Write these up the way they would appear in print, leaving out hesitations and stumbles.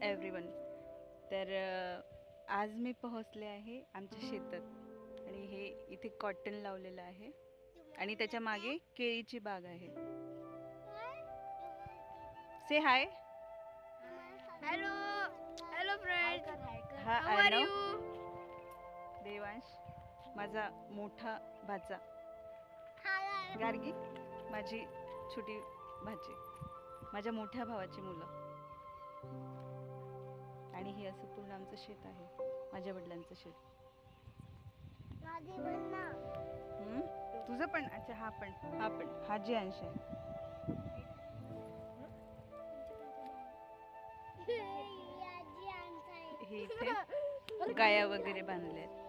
Everyone. तर आज मी पोहोचले आहे आमच्या शेतात आणि हे इथे कॉटन लावलेलं आहे आणि त्याच्या मागे केळीची बाग आहे. Say hi. Hello hello friend. हा how are Arnav, you? Devansh माझा मोठा भाचा, गार्गी माझी छोटी भाची, माझ्या मोठ्या भावाची मुलं आणि हे असं पूर्ण आमचं शेत आहे, माझ्या वडिलांचं शेत. तुझं पण? अच्छा, हा पण हा जी अंश आहे. हे इथे गाया वगैरे बांधल्या आहेत.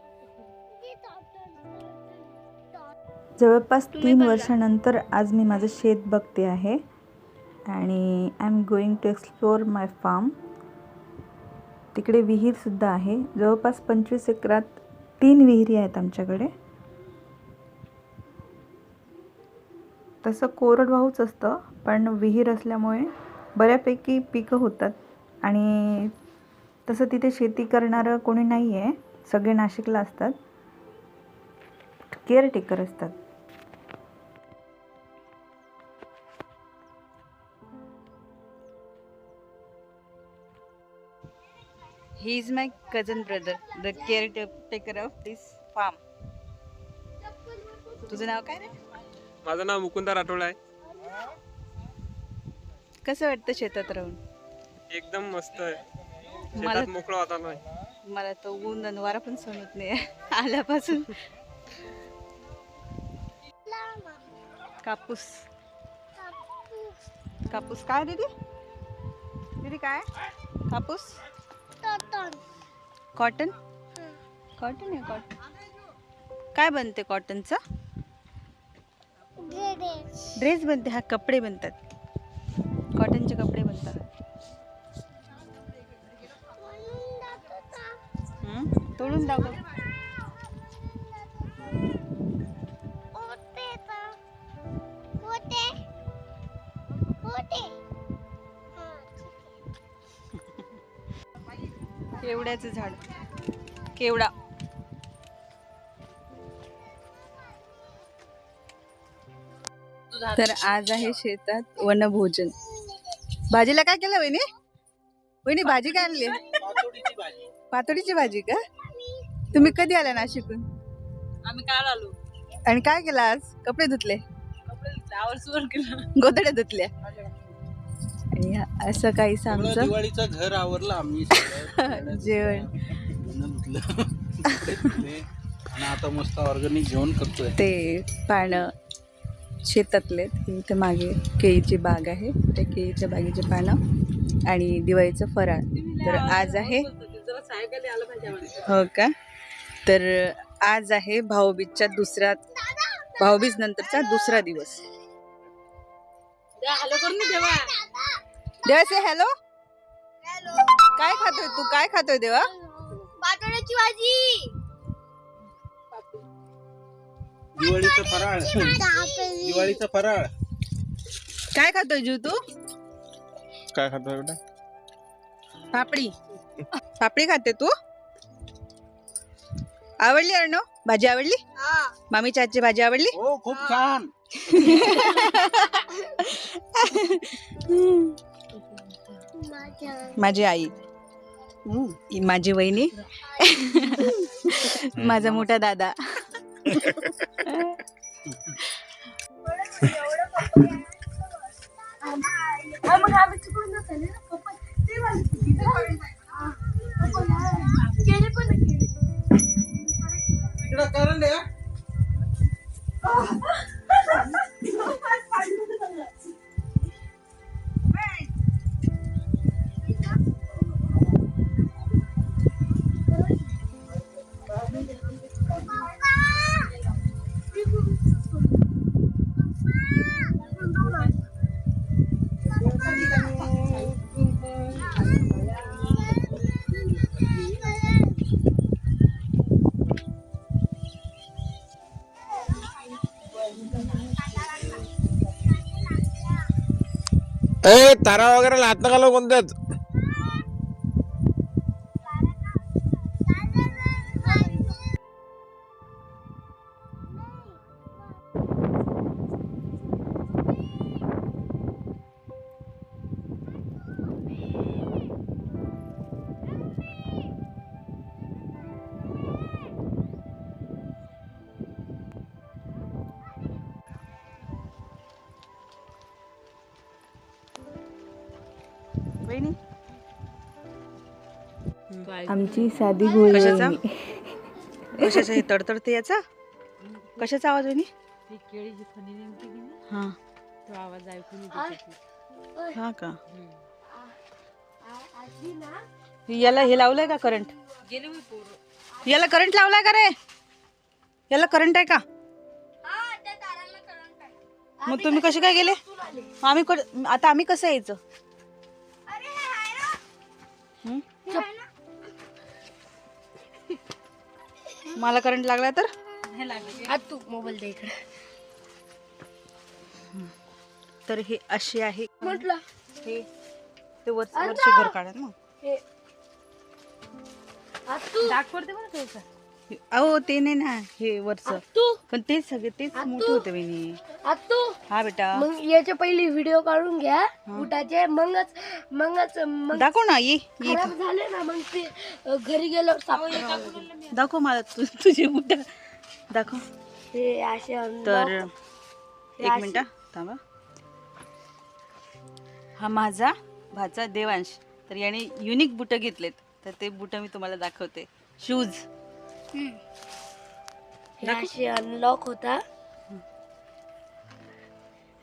जवळपास 3 वर्षानंतर आज मी माझं शेत बघते आहे आणि I am going to explore my farm. तिकडे विहीरसुद्धा आहे. जवळपास 25 एकरात 3 विहिरी आहेत आमच्याकडे. तसं कोरडवाहूच असतं, पण विहीर असल्यामुळे बऱ्यापैकी पिकं होतात. आणि तसं तिथे शेती करणारं कोणी नाही आहे, सगळे नाशिकला असतात, केअरटेकर असतात. He is my cousin brother, the caretaker of this farm. तुझं नाव काय रे? माझं नाव मुकुंदा राठोड आहे. कसं वाटतं शेतात राहून? एकदम मस्त आहे. शेतात मोकळं वातावरण आहे. मला तो ऊन आणि वारा पण सहन होत नाही आल्यापासून. कापूस कापूस काय दीदी? दीदी काय कापूस? कॉटन. कॉटन आहे. कॉटन काय बनते? कॉटनचा ड्रेस बनते. हा कपडे बनतात, कॉटनचे कपडे बनतात. तोडून दाखव. केवड्याचं झाड, केवडा. तर आज आहे शेतात वनभोजन. भाजीला काय केलं वहिनी? वहिनी भाजी काय आणली? पातोडीची भाजी का? तुम्ही कधी आला नाशिकहून? आम्ही काल आलो. आणि काय केलं आज? कपडे धुतले, आवरसुवर केलं, गोधड्या धुतल्या. आणि असं काही आमचं दिवाळीचं घर आवरलं आम्ही. जेवण आणि आता मस्त ऑर्गॅनिक जेवण करतोय. ते पानं शेतातले. इथे मागे केळीची बाग आहे, त्या केळीच्या बागेचे पानं आणि दिवाळीचं फराळ. तर आज आहे, जरा सायंकाळी आलं पाहिजे आम्हाला. हो का? तर आज आहे भाऊबीज नंतरचा दुसरा दिवस. हॅलो करून देवा. देवा से हॅलो. काय खातोय तू? काय खातोय देवा? पातोड्याची भाजी. दिवाळीचं फराळ. दिवाळीचं फराळ काय खातोय जीव तू? काय खातो बेटा? पापडी. पापडी खाते तू? आवडली अर्णव? भाजी आवडली? मामीच्या हातची भाजी आवडली? हो, खूप छान. माझी आई, माझी वहिनी, माझा मोठा दादा. इकडं कारण द्या. ए तारा वगैरे हात नका लावू कोणत्याच. तो आमची साधी गोळी कशाचा? वहिनी. कशाचा हे तडतडते याचा कशाचा आवाज आहे ती केळीची फणी नेमकी की नाही, हा तो आवाज ऐकून येतो. हा का याला हे लावलंय का करंट गेले होय पोरं. याला करंट लावलाय का रे याला करंट आहे का मग तुम्ही कसे काय गेले आता आम्ही कसं यायचं हं? मला करंट लागला तर नाही लागलं. तू मोबाईल दे इकडे. तर हे असे आहे म्हटलं हे ते वरचे घर काढा ना डाग पडते बरं त्याचा. अहो ते नाही ना हे वरच तू पण तेच सगळे तेच मोठे होते बहिणी तू हा बेटा मग याचे पहिले व्हिडिओ काढून घ्या बुटाचे मगच मग दाखव ना ये ये खराब झाले ना मग ते घरी गेल्यावर साफ दाखव मला तुझे बुट दाखव हे असे तर एक मिनिट थांबा हा माझा भाचा देवांश तर याने युनिक बुट घेतलेत तर ते बुट मी तुम्हाला दाखवते शूज हे असे अनलॉक होता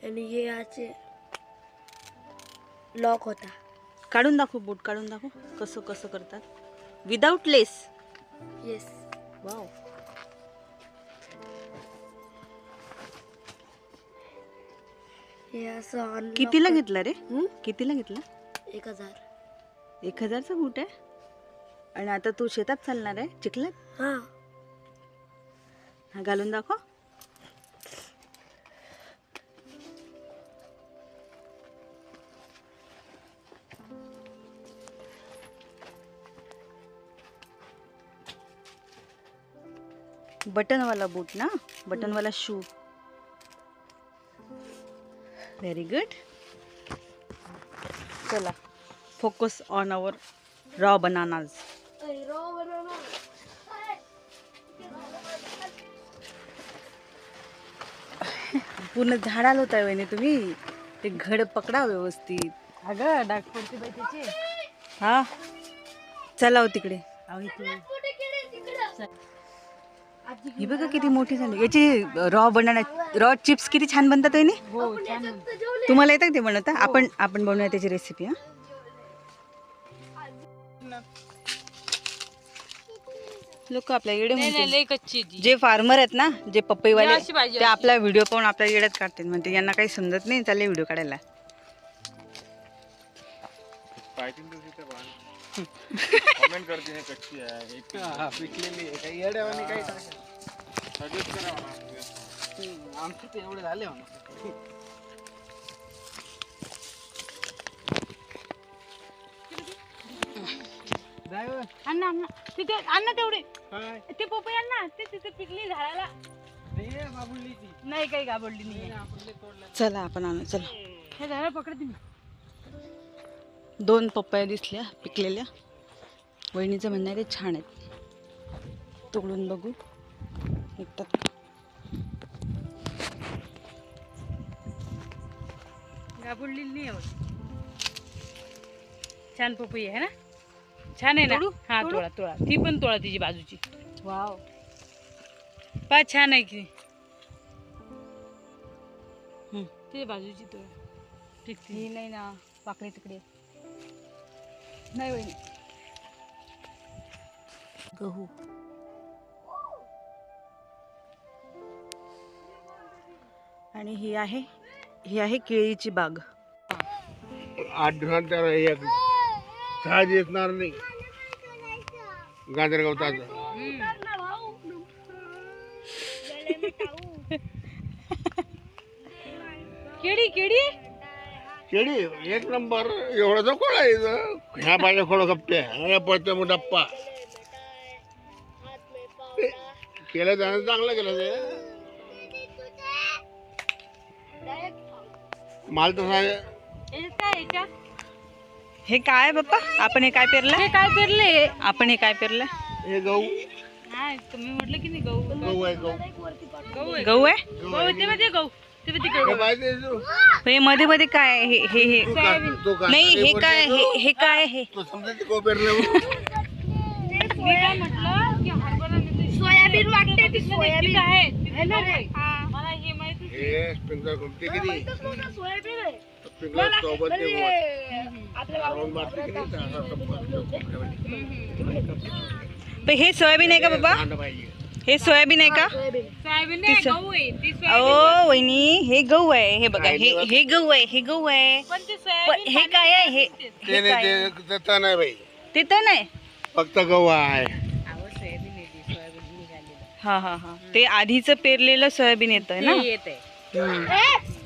आणि हे असे लॉक होता. काढून दाखव बूट काढून दाखव कसं कसं करतात विदाउट लेस येस वाव हे असं unlock कितीला घेतला रे कितीला घेतला 1000. 1000चा बूट आहे आणि आता तू शेतात चालणार आहे चिखलात हा हा घालून दाखव बटन वाला बूट ना बटन वाला शू व्हेरी गुड चला focus on our raw bananas पूर्ण झाडाला होता वहिनी तुम्ही ते घड पकडा व्यवस्थित अगं डाग पडते बाई त्याचे. हा चला हो तिकडे अहो इथे ही बघा किती मोठी झाली याची रॉ बनाना रॉ चिप्स किती छान बनतात वहिनी हो छान म्हणते. तुम्हाला येतं ते बनवता आपण बनवूया त्याची रेसिपी हा लोक आपल्या येडे नाही म्हणतील लय कच्ची ती. जे फार्मर आहेत ना जे पपईवाले अशी पाहिजे, ते आपला व्हिडिओ पाहून आपल्या येड्यात काढतात म्हणते यांना काही समजत नाही चालले व्हिडिओ काढायला कमेंट करते हे कच्ची आहे एक पिकलेली आहे काही येड्यावानी काही टाका. सजेस्ट करा मला. आमचे ते एवढे झाले म्हणा. जाय होय. अण्णा अण्णा तिथे अण्णा तेवढे काय ते पपई अण्णा ते तिथे पिकली झाडाला ते बाबुळली ती नाही काही गाबडली नाही. आपले तोडलं. चला आपण आणू चला हे झाड पकडते मी. 2 पपया दिसल्या पिकलेल्या वहिनीचं म्हणणं आहे ते छान आहेत तोडून बघू निघतात का गाबडली नाही एवढं. छान पपई आहे ना छान आहे ना हा तोळा तोळा ती पण तोळा तिची बाजूची वाव पा छान आहे की ती बाजूची तोळा टिकती. ही नाही ना पाकळी तिकडे नाही वहिनी गहू आणि ही आहे केळीची बाग 8 दिवसात त्याला एक सहज येणार नाही गाजर गवताचं केळी केळी केळी एक नंबर एवढं तर कोण आहे इथं? ह्या पाहिजे खोळ गप्प्या ह्या पडते मग डप्पा केलं त्यानं चांगलं केलं ते माल तसा आहे. याच्यात काय आहे याच्यात? हे काय बाप्पा आपण हे काय पेरलं हे काय पेरले आपण हे काय पेरलं हे गहू हा तुम्ही म्हटलं की नाही गहू गहू आहे गहू गहू आहे गहू आहे गहू ते मध्ये गहू ते मध्ये गहू हे माहिती आहे तू? हे मध्ये मध्ये काय आहे? हे तू का- नाही हे काय हे काय आहे तो समजा ते गहू पेरलं मी काय म्हटलं की हरभरा नाही, सोयाबीन वाटते ती सोयाबीन आहे है ना रे? मला हे माहिती हे स्प्रिंकलर घुमते किती माहितच नव्हतं सोयाबीन आहे. स्प्रिंकलर सोबत ते म्हणजे आपल्या राऊंड मारते किती असा पण हे सोयाबीन आहे का बाबा? कांदा पाहिजे हे सोयाबीन आहे का? सोयाबीन सोयाबीन नाही, गहू आहे ती ओ वहिनी, हे गहू आहे. हे बघा, हे गहू आहे, हे गहू आहे. पण ते पण सोयाबीन हे काय आहे? हे ते नाही ते तर नाही बाई ते तर नाही. फक्त गहू आहे सोयाबीन आहे ती, सोयाबीन निघालेलं हा हा हा, ते आधीचं पेरलेलं सोयाबीन येतं ना. येत आहे.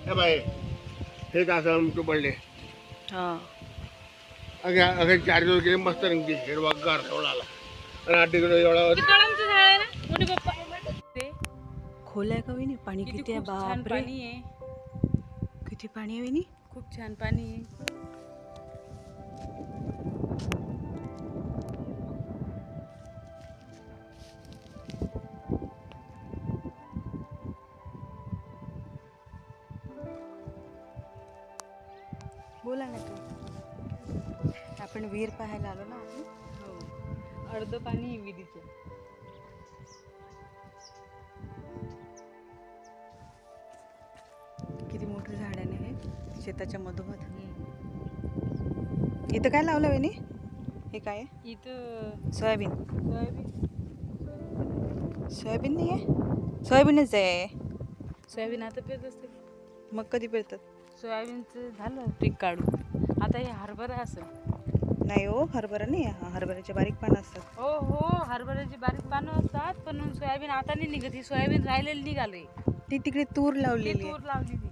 हे बाई हे असं तू पडले हा अगं 4 दिवस गेले मस्त रंगती हिरवा गार एवढा आला आणि 8 किलो एवढा कळमचं झाड आहे ना मोठे पप्पा, ते खोल आहे का वहिनी? पाणी किती किती आहे? खूप छान बापरे, पाणी आहे, किती पाणी आहे वहिनी. खूप छान पाणी आहे. बोला ना तू. आपण विहीर पाहायला आलो ना. हो, अर्ध पाणी आहे विहिरीचं. किती मोठं झाड आहे ना हे, शेताच्या मधोमध. इथं काय लावलं वहिनी? हे काय आहे? इथं सोयाबीन. सोयाबीन, सोयाबीन नाही आहे, सोयाबीनच आहे. सोयाबीन आता पेरत असते. मग कधी पेरतात? सोयाबीनचं झालं पीक काढून, आता हे हरभरा असेल. नाही हो, हरभरा नाही आहे. हरभऱ्याचे बारीक पानं असतात. हो हो, हरभऱ्याची बारीक पानं असतात, पण सोयाबीन आता नाही निघत. ही सोयाबीन राहिलेली निघाले. ती तिकडे तूर ती लावलेली आहे. तूर लावलेली.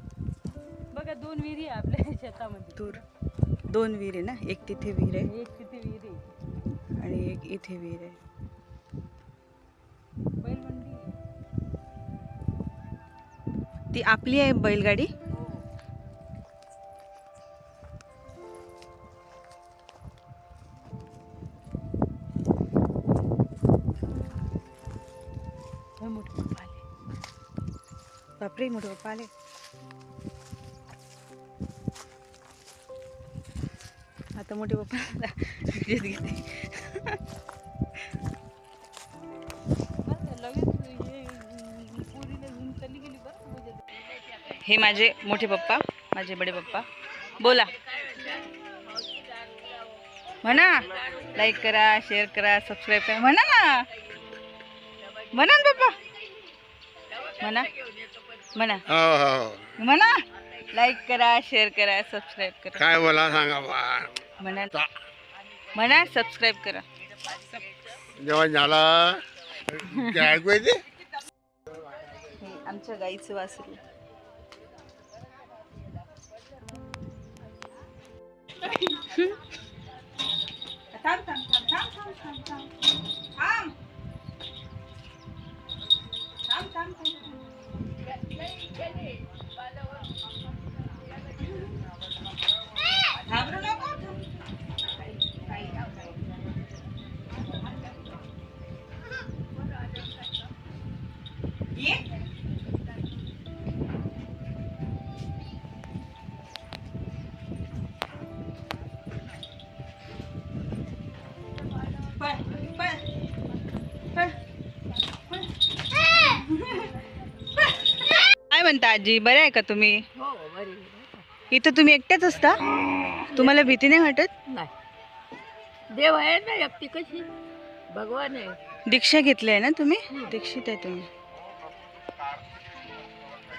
बघा 2 विहिरी आहे आपल्या शेतामध्ये. तूर 2 विहीर आहे ना, एक तिथे विहीर आहे एक तिथे विहीर आहे. आणि एक इथे विहीर आहे. बैलमंडी आहे. ती आपली आहे बैलगाडी. हो, मोठे पप्पा आले. बापरे, मोठे पप्पा आले. आता मोठे पप्पा घेते. हे माझे मोठे पप्पा, माझे बडे पप्पा. बोला, म्हणा लाईक करा, शेअर करा, सबस्क्राईब करा. म्हणा ना, म्हणा ना पप्पा, म्हणा म्हणा हो हो म्हणा. लाईक करा, शेअर करा, सबस्क्राईब करा. काय बोला सांगा बा म्हणा म्हणा, सबस्क्राईब करा. जेवण झालं काय ऐकू येते हे आमच्या गाईचं वासरू. काय म्हणता आजी, बरे आहे का तुम्ही? हो बरी. इथं तुम्ही एकट्याच असता? तुम्हाला भीती नाही वाटत? नाही, देव आहे ना एकटी, कशी भगवान आहे. दीक्षा घेतली आहे ना तुम्ही? दीक्षित आहे तुम्ही.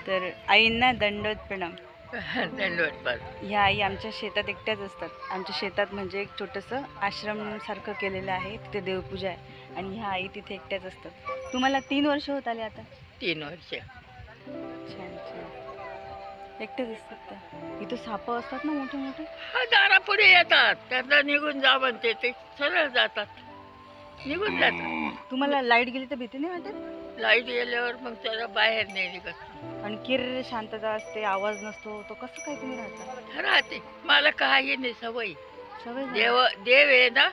तर आईंना दंडवत प्रणाम. दंडवत. ह्या आई आमच्या शेतात एकट्याच असतात. आमच्या शेतात म्हणजे एक छोटंसं आश्रम सारखं केलेलं आहे, तिथे देवपूजा आहे आणि ह्या आई तिथे एकट्याच असतात. तुम्हाला 3 वर्ष होत आले आता? 3 वर्ष. छान छान. एकटेच असतात त्या. इथं साप असतात ना मोठे मोठे. हा, दारापुढे येतात, त्यांना निघून जा म्हणते, ते सरळ जातात, निघून जातात. तुम्हाला लाईट गेली तर भीती नाही वाटत? लाईट गेल्यावर मग त्याला बाहेर नाही निघत. आणि किर्र शांतता असते, आवाज नसतो, तो कसं काय तुम्ही राहता? राहते, मला काही नाही, सवय. सवय झाली. देव आहे ना,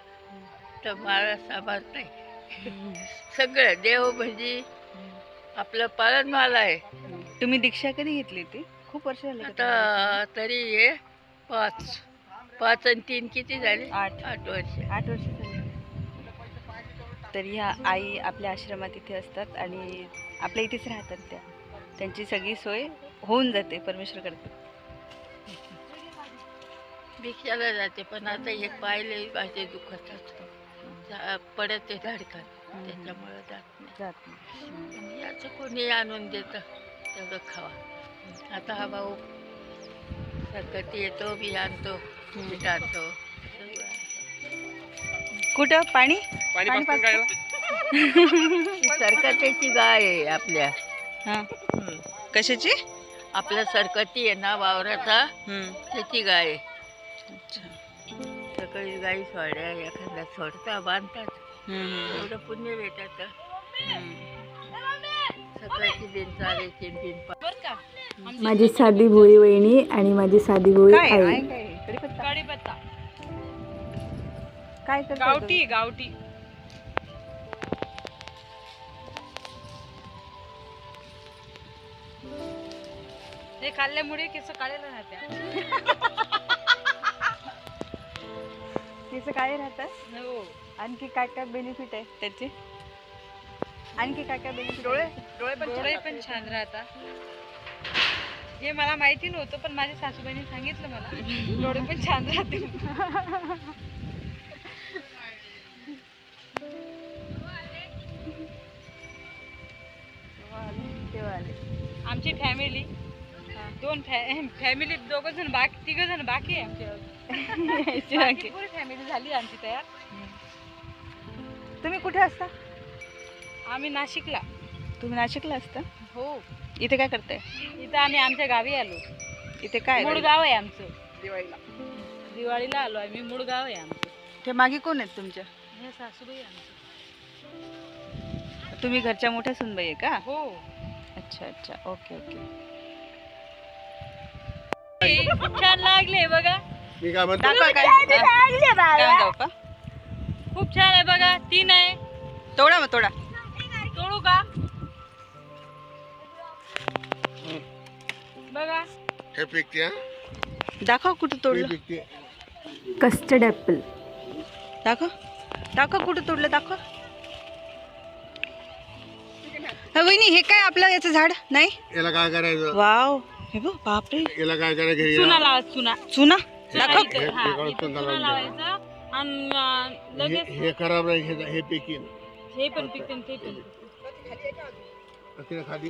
तर मला समज नाही. सगळं देव म्हणजे आपलं पालनमाला आहे. तुम्ही दीक्षा कधी घेतली ती? खूप वर्ष झाली का आता तरी हे 5 आणि 3 किती झाले? 8 8 वर्ष. 8 वर्ष झाली. तर ह्या आई आपल्या आश्रमात इथे असतात आणि आपल्या इथेच राहतात त्या. त्यांची सगळी सोय होऊन जाते, परमेश्वर करतात. भिक्षाला जाते पण आता एक पाहिले माझे दुखत असतो पडते धडकन त्याच्यामुळे जात नाही. जात नाही. आणि याचं कोणी आणून देतं तेवढं खावा. आता हा भाऊ सरकती येतो, बी आणतो, मीठ आणतो, सगळं आणतो. कुठं पाणी पाणी पाणी पाजतं गायला? सरकतीची गाय आहे आपल्या. हां. हम्म. कशाची? आपलं सरकती आहे ना वावराचा, त्याची गाय आहे. अच्छा. सकाळी गाई सोड्या एखाद्या सोडता बांधतात, एवढं पुण्य भेटत. सकाळची बिन चारायची बिन माझी साधी भोळी वहिनी आणि माझी साधी भोळी काय आई. आहे काय? कढीपत्ता. कढीपत्ता काय करता गावठी गावठी. हे खाल्ल्यामुळे केस काढायला राहत्या. केस काय राहतात? हो. आणखी काय काय बेनिफिट आहे त्याचे? आणखी काय काय बेनिफिट? डोळे पण छान राहतात. हे मला माहिती नव्हतं पण माझ्या सासूबाईंनी सांगितलं मला. डोळे पण छान राहते. आमची फॅमिली फॅमिली तिघ जण बाकी आहे आमच्या. पुरी फॅमिली झाली आमची तयार. तुम्ही कुठे असता? आम्ही नाशिकला. तुम्ही नाशिकला असता? हो. इथे काय करताय? इथं आम्ही आमच्या गावी आलो. इथे काय? मूळ गाव आहे आमचं. दिवाळीला. दिवाळीला आलो आम्ही. मूळ गाव आहे आमचं. ते मागे कोण आहेत तुमच्या? हे सासूबाई आमचं. तुम्ही घरच्या मोठ्या सुनबाई आहे का? हो. अच्छा अच्छा. Okay okay. खूप छान लागले बघा. मी काय म्हणतो दाखवा काय? काय म्हणता पप्पा? खूप छान आहे बघा. 3 आहे. तोडा मग तोडा. तोडू का? बघा. हे पिकते हा? दाखव कुठं हे तोडलं. पिकते. Custard Apple. दाखव दाखव कुठं तोडलं दाखव. हा, वहिनी हे काय आपलं याचं झाड नाही? याला काय करायचं? वाव. हे बघ बापरे. याला काय करायचं घरी? चुना लावा चुना. चुना चुना दाखव. इथं, हा, हे इथं चुना चुना लावून लावायचं आणि लगेच हे खराब नाही, हे पिकीन. हे पण पिकते ते पण पिकते. तिने खाली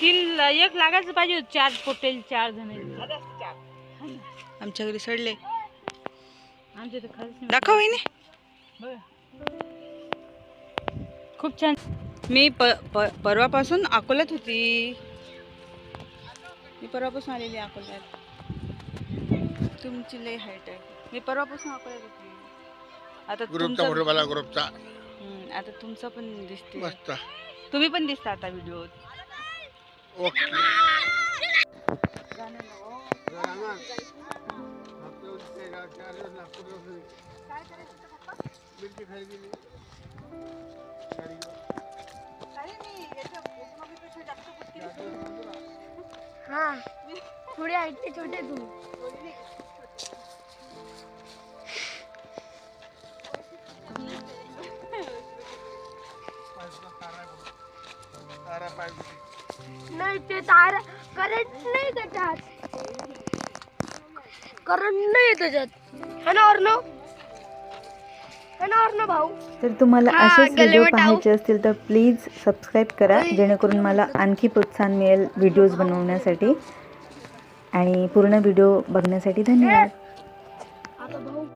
3 एक लागायचं पाहिजे. 4 पोटेल 4 जण. आमच्या घरी सडले. आमच्या इथं खालीच नाही. दाखव वहिनी. बघा. खूप छान. मी परवापासून अकोल्यात होती. मी परवापासून आलेली अकोल्यात. तुमची लय हाईट आहे. मी परवापासून अकोल्यात होती. आता ग्रुपचा फोटो मला ग्रुपचा आता तुमचा पण दिसते. मस्त. तुम्ही पण दिसता आता व्हिडिओ. ओके. हाँ थोड़े आइटने छोटे तू नहीं ते तार करंट नाही त्याच्यात करंट नाही त्याच्यात है ना और नो भाऊ. तर तुम्हाला हा, असेच व्हिडिओ गलेवट आहो. पाहायचे असतील तर प्लीज सबस्क्राईब करा, जेणेकरून मला आणखी प्रोत्साहन मिळेल व्हिडिओज बनवण्यासाठी. आणि पूर्ण व्हिडिओ बघण्यासाठी धन्यवाद.